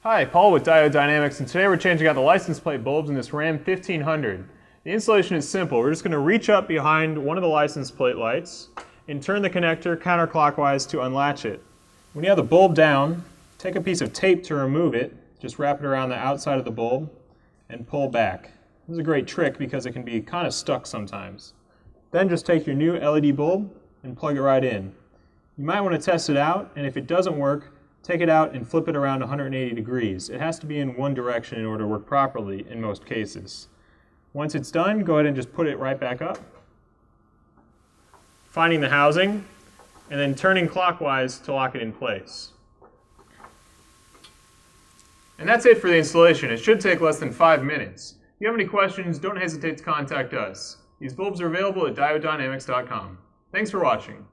Hi, Paul with Diode Dynamics, and today we're changing out the license plate bulbs in this Ram 1500. The installation is simple. We're just going to reach up behind one of the license plate lights and turn the connector counterclockwise to unlatch it. When you have the bulb down, take a piece of tape to remove it, just wrap it around the outside of the bulb and pull back. This is a great trick because it can be kind of stuck sometimes. Then just take your new LED bulb and plug it right in. You might want to test it out, and if it doesn't work, take it out and flip it around 180 degrees. It has to be in one direction in order to work properly in most cases. Once it's done, go ahead and just put it right back up, finding the housing, and then turning clockwise to lock it in place. And that's it for the installation. It should take less than 5 minutes. If you have any questions, don't hesitate to contact us. These bulbs are available at diodedynamics.com. Thanks for watching.